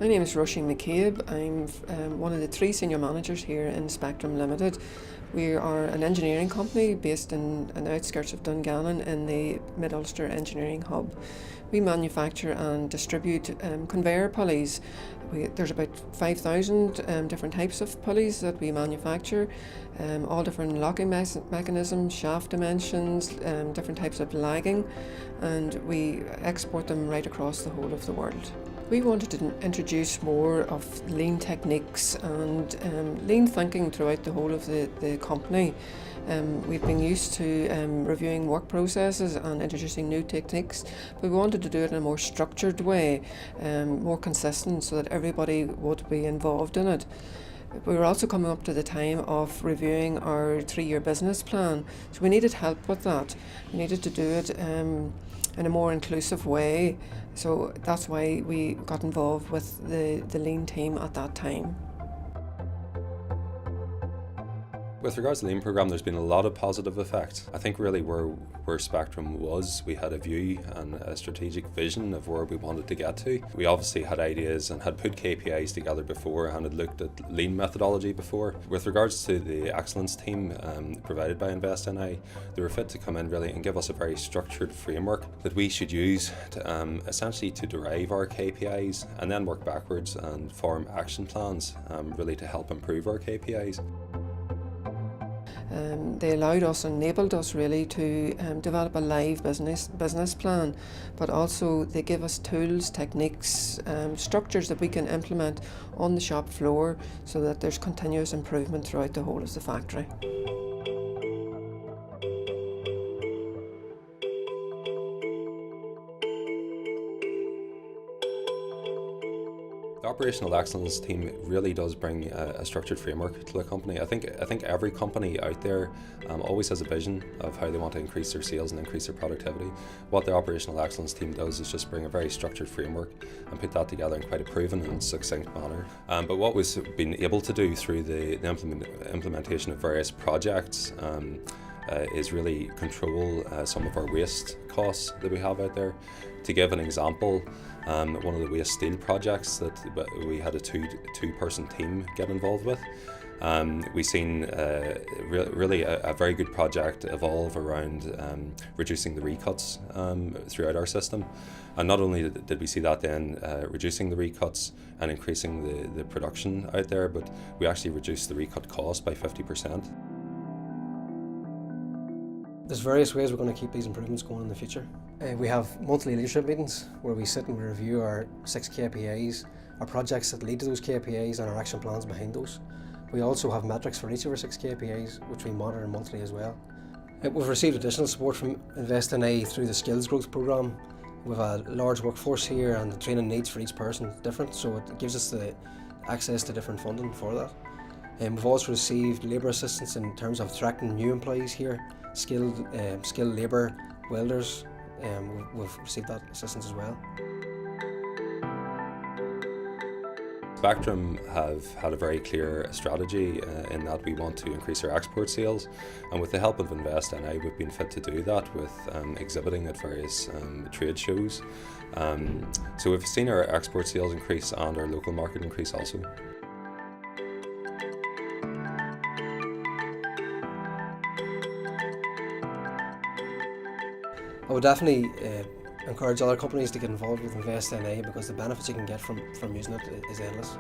My name is Roisin McCabe. I'm one of the three senior managers here in Spectrum Limited. We are an engineering company based in the outskirts of Dungannon in the Mid-Ulster Engineering Hub. We manufacture and distribute conveyor pulleys. There's about 5,000 different types of pulleys that we manufacture, all different locking mechanisms, shaft dimensions, different types of lagging, and we export them right across the whole of the world. We wanted to introduce more of lean techniques and lean thinking throughout the whole of the company. We've been used to reviewing work processes and introducing new techniques, but we wanted to do it in a more structured way, more consistent, so that everybody would be involved in it. We were also coming up to the time of reviewing our 3-year business plan, so we needed help with that. We needed to do it in a more inclusive way, so that's why we got involved with the Lean team at that time. With regards to the Lean programme, there's been a lot of positive effects. I think really where Spectrum was, we had a view and a strategic vision of where we wanted to get to. We obviously had ideas and had put KPIs together before and had looked at Lean methodology before. With regards to the excellence team provided by InvestNI, they were fit to come in really and give us a very structured framework that we should use to, essentially to derive our KPIs and then work backwards and form action plans really to help improve our KPIs. They allowed us, enabled us really to develop a live business plan, but also they give us tools, techniques, structures that we can implement on the shop floor so that there's continuous improvement throughout the whole of the factory. The operational excellence team really does bring a structured framework to the company. I think every company out there always has a vision of how they want to increase their sales and increase their productivity. What the operational excellence team does is just bring a very structured framework and put that together in quite a proven and succinct manner. But what we've been able to do through the implementation of various projects is really control some of our waste costs that we have out there. To give an example, one of the waste steel projects that we had a two-person team get involved with, we've seen really a very good project evolve around reducing the recuts throughout our system. And not only did we see that then reducing the recuts and increasing the production out there, but we actually reduced the recut cost by 50%. There's various ways we're going to keep these improvements going in the future. We have monthly leadership meetings where we sit and we review our 6 KPIs, our projects that lead to those KPIs and our action plans behind those. We also have metrics for each of our 6 KPIs, which we monitor monthly as well. We've received additional support from InvestNI through the Skills Growth Programme. We have a large workforce here and the training needs for each person is different, so it gives us the access to different funding for that. We've also received labour assistance in terms of attracting new employees here, skilled labour, welders. We've received that assistance as well. Spectrum have had a very clear strategy in that we want to increase our export sales, and with the help of InvestNI we've been fit to do that with exhibiting at various trade shows. So we've seen our export sales increase and our local market increase also. I would definitely encourage other companies to get involved with InvestNI because the benefits you can get from using it is endless.